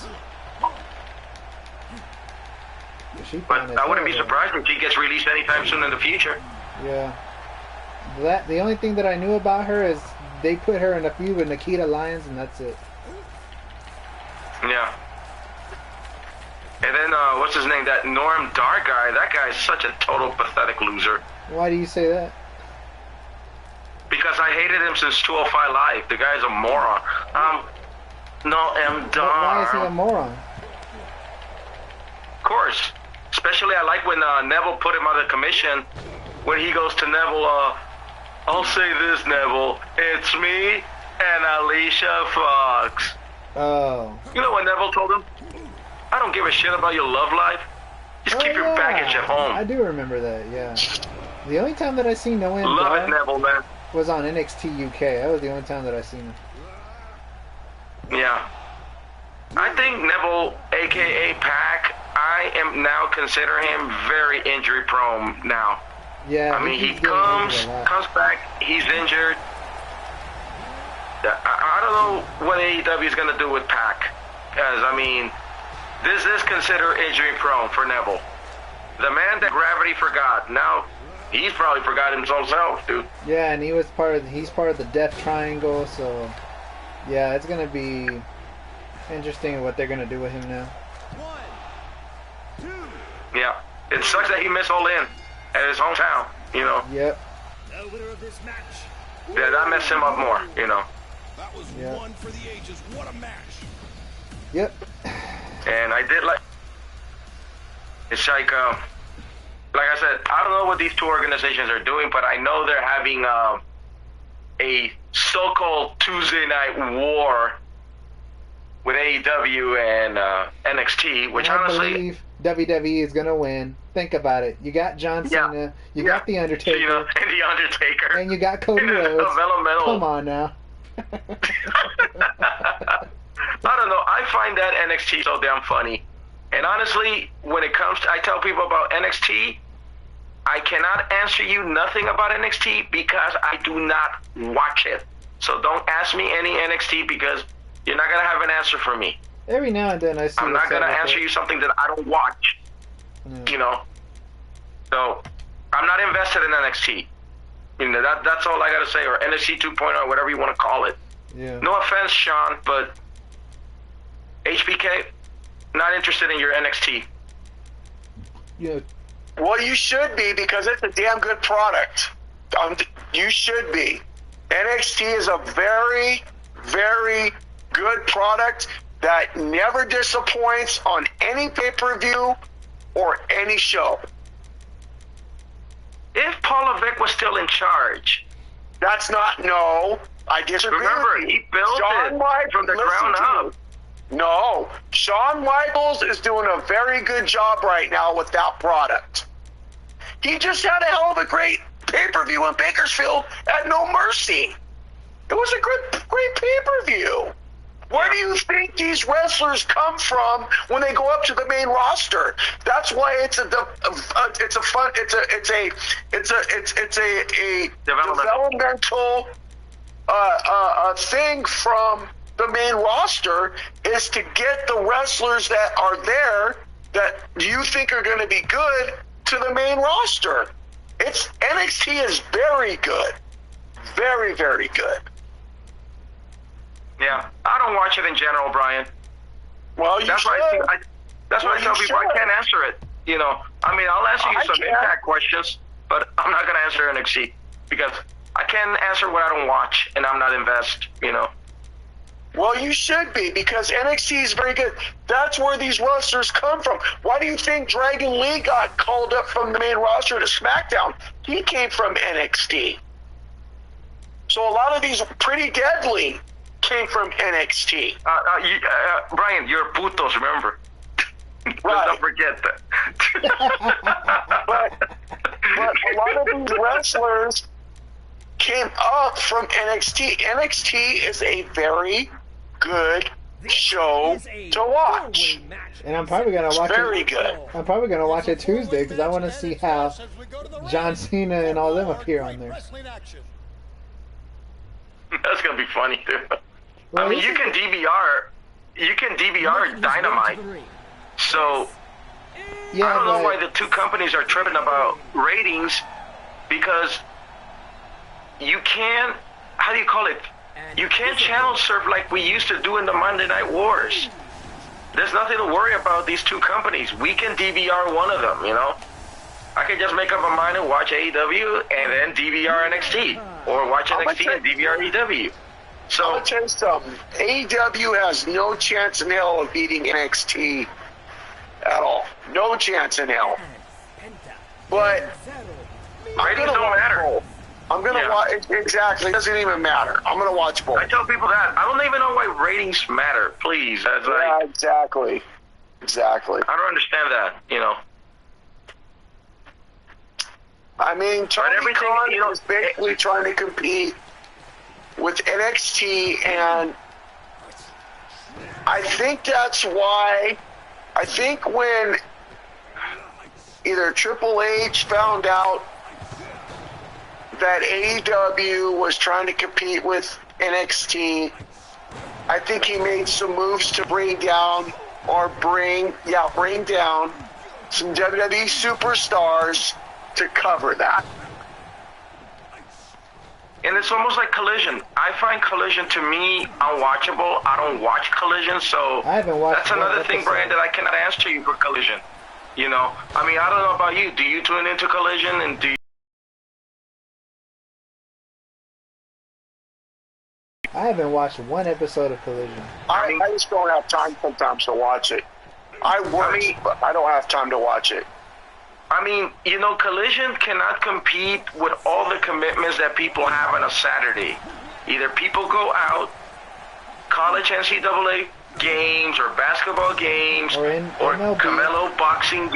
But I wouldn't be surprised if she gets released anytime soon in the future. Yeah. The only thing that I knew about her is they put her in a feud with Nikita Lyons, and that's it. Yeah. And then what's his name? That Norm Dar guy. That guy's such a total pathetic loser. Why do you say that? Because I hated him since 205 Live. The guy's a moron. Noam Dar. Why is he a moron? Of course. Especially I like when Neville put him out of commission. When he goes to Neville, I'll say this, Neville. It's me and Alicia Fox. Oh. You know what Neville told him? I don't give a shit about your love life. Just keep your baggage at home. I do remember that, yeah. The only time that I seen Noam Love Dar it, Neville, man. was on NXT UK. That was the only time that I seen him. Yeah. I think Neville, a.k.a. Pac, I am now considering him very injury prone now. Yeah. I mean, he comes back, he's injured. I don't know what AEW is going to do with Pac. Because, I mean, this is considered injury prone for Neville. The man that gravity forgot. Now, he's probably forgot himself, dude. Yeah, and he's part of the Death Triangle, so yeah, it's gonna be interesting what they're gonna do with him now. 1, 2. Yeah, it sucks that he missed All In at his hometown, you know. Yep. The winner of this match. Yeah, that messed him up more, you know. That was one for the ages. What a match. Yep. And I did like. It's like I said, I don't know what these two organizations are doing, but I know they're having a so-called Tuesday night war with AEW and NXT, which and I honestly, believe WWE is gonna win. Think about it. You got John Cena, you got The Undertaker, you know, and The Undertaker, and you got Cody Rhodes. Come on now. I don't know. I find that NXT so damn funny. And honestly, when it comes to, I tell people about NXT, I cannot answer you nothing about NXT because I do not watch it. So don't ask me any NXT because you're not going to have an answer for me. Every now and then I see. I'm not going to answer you something that I don't watch. You know? So I'm not invested in NXT. You know, that's all I got to say, or NXT 2.0, whatever you want to call it. Yeah. No offense, Sean, but HBK, not interested in your NXT. Yeah. Well, you should be because it's a damn good product. You should be. NXT is a very, very good product. that never disappoints on any pay-per-view or any show. If Paul Levesque was still in charge. That's not, no. I disagree. Remember, with you. he built it from the ground up. No. Shawn Michaels is doing a very good job right now with that product. He just had a hell of a great pay-per-view in Bakersfield at No Mercy. It was a great pay-per-view. Where do you think these wrestlers come from when they go up to the main roster? That's why it's a developmental thing from the main roster, is to get the wrestlers that are there that you think are going to be good to the main roster. NXT is very good, very, very good. Yeah, I don't watch it in general, Brian. Well, that's why I tell people I can't answer it. You know, I mean, I'll answer you some Impact questions, but I'm not going to answer NXT because I can't answer what I don't watch, and I'm not invested. You know. Well, you should be, because NXT is very good. That's where these wrestlers come from. Why do you think Dragon Lee got called up from the main roster to SmackDown? He came from NXT. So a lot of these Pretty Deadly came from NXT. Brian, you're putos, remember? Right. Don't forget that. but a lot of these wrestlers came up from NXT. NXT is a very good show to watch. And I'm probably gonna watch it. Very good. I'm probably gonna watch it Tuesday because I want to see how John Cena and all them appear on there. That's gonna be funny too. Well, I mean, you can DVR Dynamite. So yeah, I don't know why the two companies are tripping about ratings, because you can't, how do you call it? You can't channel surf like we used to do in the Monday Night Wars. There's nothing to worry about these two companies. We can DVR one of them, you know? I can just make up my mind and watch AEW and then DVR NXT. Or watch NXT and DVR AEW. So, I'm going to tell you something. AEW has no chance in hell of beating NXT at all. No chance in hell. But ratings don't matter. I'm going to watch. Exactly. It doesn't even matter. I'm going to watch both. I tell people that. I don't even know why ratings matter, please. Yeah, exactly. Exactly. I don't understand that, you know. I mean, Tony Khan is basically trying to compete with NXT, and I think that's why, I think when either Triple H found out that AEW was trying to compete with NXT, I think he made some moves to bring down some WWE superstars to cover that. And it's almost like Collision. I find Collision, to me, unwatchable. I don't watch Collision, so I haven't watched that's another thing, Brian, that I cannot answer you for Collision. You know, I mean, I don't know about you. Do you tune into Collision, and do you... I haven't watched one episode of Collision. I just don't have time sometimes to watch it. I work, but I don't have time to watch it. I mean, you know, Collision cannot compete with all the commitments that people have on a Saturday. Either people go out, college NCAA games or basketball games or MLB. Canelo boxing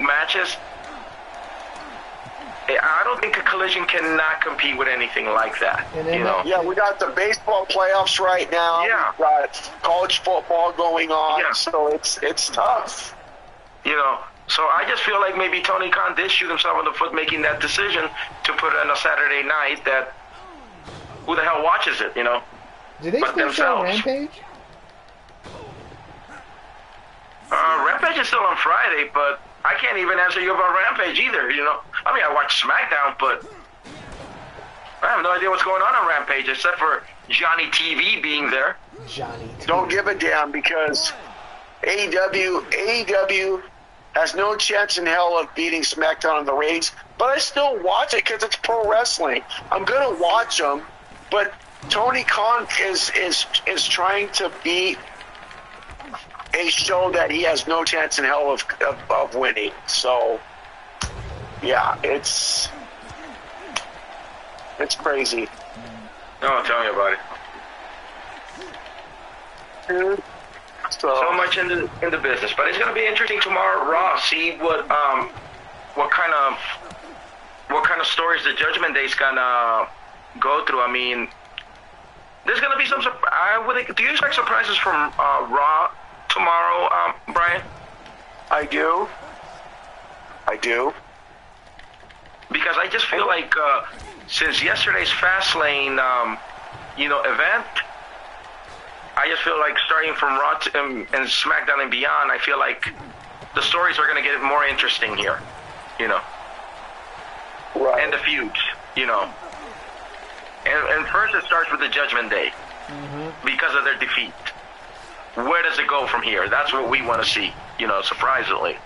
matches. I don't think a Collision cannot compete with anything like that. Yeah, we got the baseball playoffs right now. Yeah. We've got college football going on. Yeah. So it's tough. You know. So I just feel like maybe Tony Khan did shoot himself in the foot making that decision to put it on a Saturday night that who the hell watches it, you know? Do they still show Rampage? Rampage is still on Friday, but I can't even answer you about Rampage either, you know? I mean, I watch SmackDown, but I have no idea what's going on Rampage except for Johnny TV being there. Johnny TV. Don't give a damn, because AEW has no chance in hell of beating SmackDown in the ratings, but I still watch it because it's pro wrestling. I'm gonna watch them, but Tony Khan is trying to beat a show that he has no chance in hell of winning. So, yeah, it's crazy. No, tell me about it. So much in the business, but it's going to be interesting tomorrow at Raw. See what kind of stories the Judgment Day's gonna go through. I mean, there's going to be some. Do you expect surprises from Raw tomorrow, Brian? I do. Because I just feel like since yesterday's Fastlane, event, I just feel like starting from Raw and SmackDown and beyond, I feel like the stories are going to get more interesting here, Right. and the feuds, And first it starts with the Judgment Day because of their defeat. Where does it go from here? That's what we want to see, surprisingly.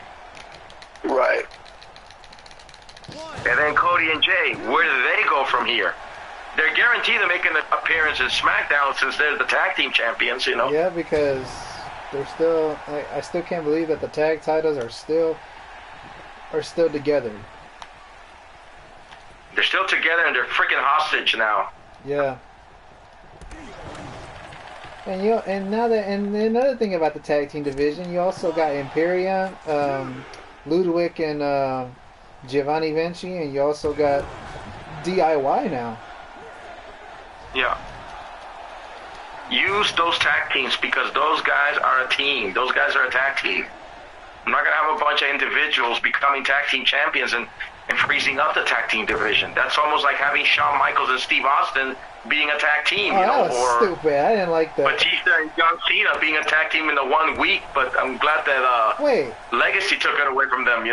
Right. And then Cody and Jay, where do they go from here? They're guaranteed to make an appearance in SmackDown since they're the tag team champions, Yeah, because they're still. I still can't believe that the tag titles are still together. They're still together and they're freaking hostage now. Yeah. And another thing about the tag team division, you also got Imperium, Ludwig and Giovanni Vinci, and you also got DIY now. Yeah. Use those tag teams because those guys are a team. Those guys are a tag team. I'm not going to have a bunch of individuals becoming tag team champions and freezing up the tag team division. That's almost like having Shawn Michaels and Steve Austin being a tag team, that was or stupid. I didn't like that. Batista and John Cena being a tag team in the 1 week, but I'm glad that Legacy took it away from them,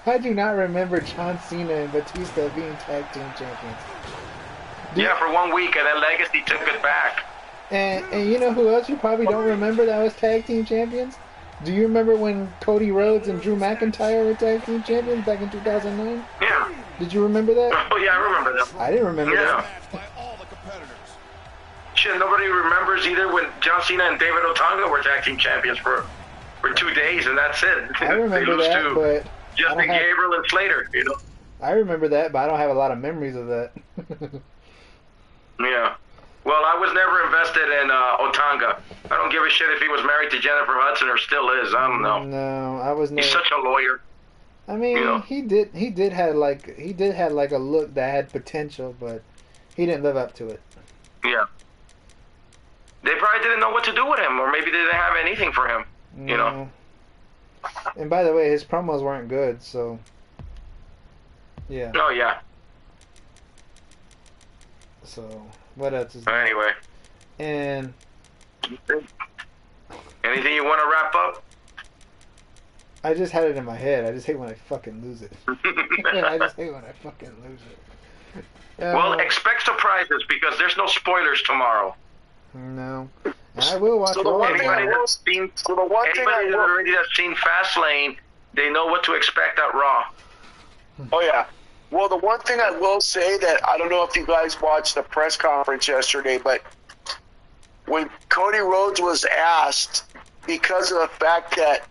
I do not remember John Cena and Batista being tag team champions. For 1 week, and then Legacy took it back. And you know who else you probably don't remember that was tag team champions? Do you remember when Cody Rhodes and Drew McIntyre were tag team champions back in 2009? Yeah. Did you remember that? Oh, yeah, I remember that. I didn't remember that. By all the competitors. Shit, nobody remembers either when John Cena and David Otunga were tag team champions for 2 days, and that's it. I remember they lose that, to but Justin Gabriel and Slater, I remember that, but I don't have a lot of memories of that. Yeah. Well, I was never invested in Otunga. I don't give a shit if he was married to Jennifer Hudson or still is. I don't know. No, I was never. He's such a lawyer. I mean, he did have like a look that had potential, but he didn't live up to it. Yeah. They probably didn't know what to do with him, or maybe they didn't have anything for him. And by the way, his promos weren't good, so yeah. Oh yeah. So what else is there? Anyway. And anything you want to wrap up? I just had it in my head. I just hate when I fucking lose it. I just hate when I fucking lose it. Well, expect surprises because there's no spoilers tomorrow. No. I will watch anybody that's seen Fastlane, they know what to expect at Raw. Oh, yeah. Well, the one thing I will say that I don't know if you guys watched the press conference yesterday, but when Cody Rhodes was asked, because of the fact that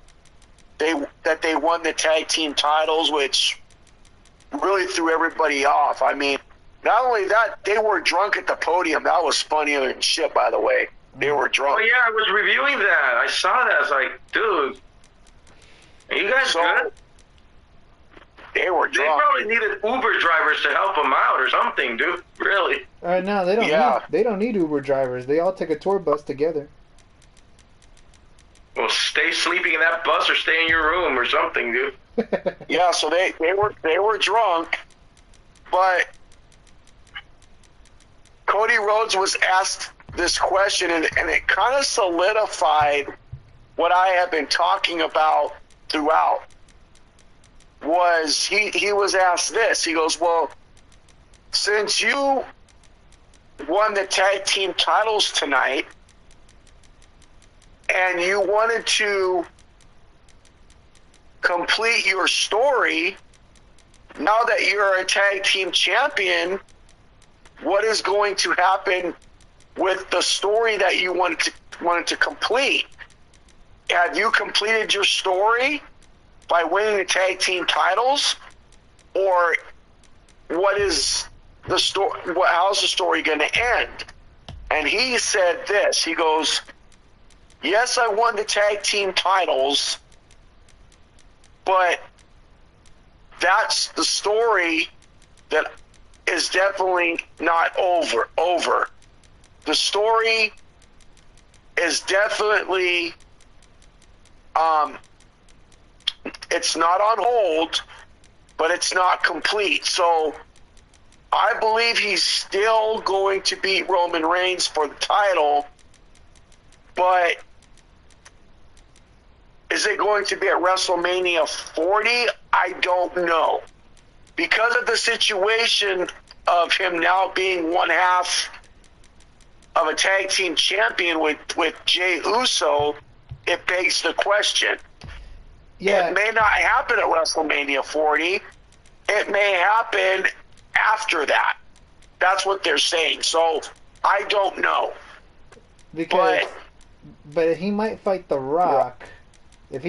they won the tag team titles, which really threw everybody off. I mean, not only that, they were drunk at the podium. That was funnier than shit, by the way. They were drunk. Oh, yeah, I was reviewing that. I saw that. I was like, dude, are you guys good? They were drunk. They probably needed Uber drivers to help them out or something, dude. Really. No, they don't. Yeah. They don't need Uber drivers. They all take a tour bus together. Well, stay sleeping in that bus or stay in your room or something, dude. Yeah, so they were drunk, but Cody Rhodes was asked this question, and it kind of solidified what I have been talking about throughout. Was he was asked this? He goes, well, since you won the tag team titles tonight, and you wanted to complete your story, now that you're a tag team champion, what is going to happen with the story that you wanted to complete? have you completed your story by winning the tag team titles, or what is the story? How's the story going to end? And he said this. He goes, yes, I won the tag team titles, but that's the story that is definitely not over. The story is definitely, it's not on hold, but it's not complete. So I believe he's still going to beat Roman Reigns for the title, but is it going to be at WrestleMania 40? I don't know. Because of the situation of him now being one half of a tag team champion with Jey Uso, it begs the question. Yeah. It may not happen at WrestleMania 40. It may happen after that. That's what they're saying. So I don't know. But he might fight The Rock. If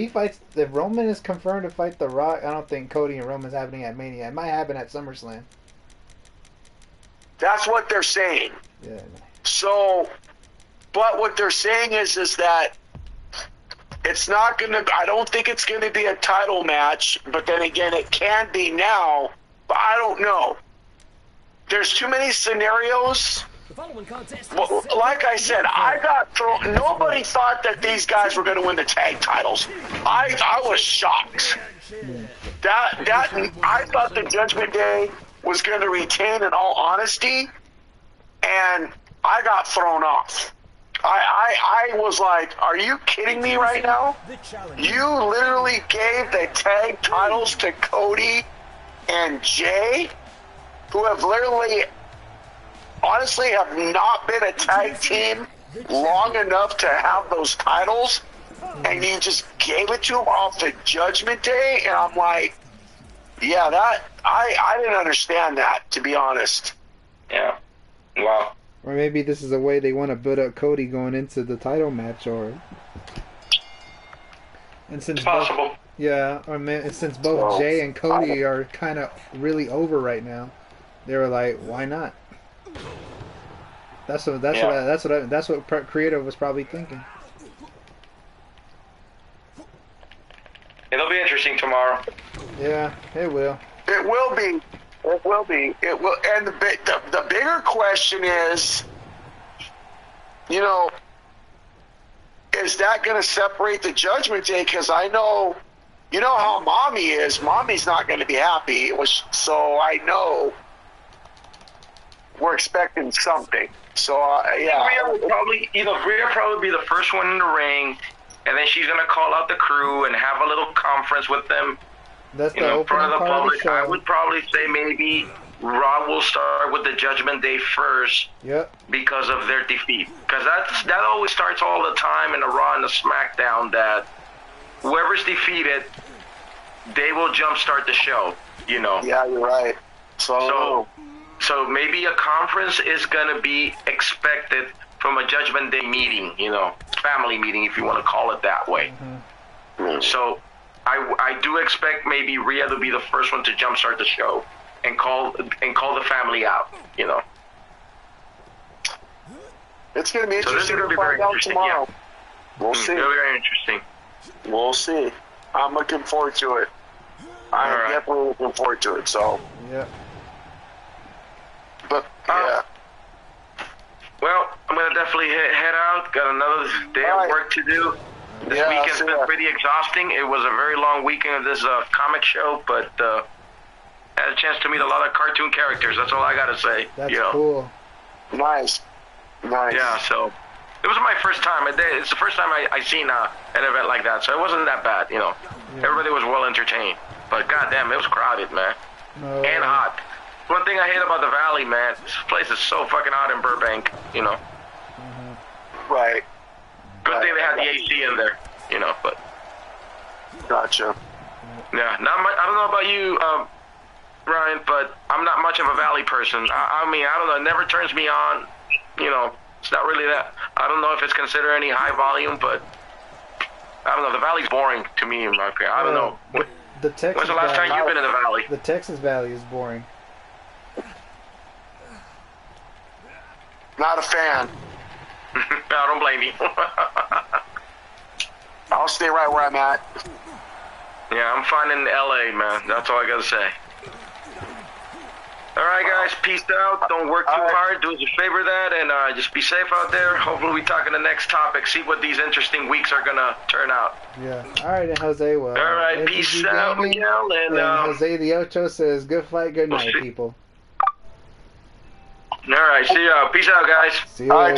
Roman is confirmed to fight The Rock, I don't think Cody and Roman's happening at Mania. It might happen at SummerSlam. That's what they're saying. Yeah. So, but what they're saying is that it's not going to, I don't think it's going to be a title match, but then again, it can be now, but I don't know. There's too many scenarios. Well, like I said, I got thrown. Nobody thought that these guys were going to win the tag titles. I was shocked. I thought the Judgment Day was going to retain, in all honesty, and I got thrown off. I was like, are you kidding me right now? You literally gave the tag titles to Cody and Jay, who have literally, honestly, have not been a tag team long enough to have those titles, and you just gave it to them off the Judgment Day, and I'm like, yeah, that I didn't understand that, to be honest. Yeah. Wow. Or maybe this is a way they want to build up Cody going into the title match, and since it's possible. Since both Jay and Cody are kind of really over right now, they were like, why not? That's what creative was probably thinking. It'll be interesting tomorrow. Yeah, it will. It will be. It will be. It will. And the bigger question is, is that going to separate the Judgment Day? Because I know, how Mommy is. Mommy's not going to be happy. So I know we're expecting something. So yeah. Rhea will probably be the first one in the ring, and then she's going to call out the crew and have a little conference with them. That's in front of the public. I would probably say maybe Raw will start with the Judgment Day first. Yep. Because of their defeat. Because that always starts all the time in the Raw and the SmackDown, that whoever's defeated, they will jumpstart the show. Yeah, you're right. So maybe a conference is gonna be expected from a Judgment Day meeting. Family meeting, if you want to call it that way. Mm-hmm. So I do expect maybe Rhea to be the first one to jumpstart the show and call the family out. It's going to be interesting. So this is going to be very interesting. Tomorrow. Yeah. We'll see. It'll be very interesting. We'll see. I'm looking forward to it. I'm definitely looking forward to it. So. Yeah. But yeah. Well, I'm going to definitely head out. Got another day of work to do. This weekend's been pretty exhausting. It was a very long weekend of this comic show, but had a chance to meet a lot of cartoon characters. That's all I got to say. That's cool. Nice. Yeah, so it was my first time. It's the first time I seen an event like that, so it wasn't that bad. Yeah. Everybody was well entertained. But goddamn, it was crowded, man. And hot. One thing I hate about the Valley, man, this place is so fucking hot in Burbank, Mm-hmm. Right. Good thing they had the AC in there, but. Gotcha. Yeah, I don't know about you, Ryan, but I'm not much of a Valley person. I mean, I don't know, it never turns me on, It's not really that. I don't know if it's considered any high volume, but I don't know. The Valley's boring to me in my opinion. I don't know. The Texas When's the last time you've been in the Valley? The Texas Valley is boring. Not a fan. No, don't blame me. I'll stay right where I'm at. Yeah, I'm fine in LA, man. That's all I gotta say. All right, guys, peace out. Don't work too hard. Do us a favor that, and just be safe out there. Hopefully we talk in the next topic. See what these interesting weeks are gonna turn out. Yeah. All right, and Jose. Well, all right, peace out, Miguel. And Jose the Ocho says, "Good fight, good night, people." All right, see ya. Peace out, guys. See you later.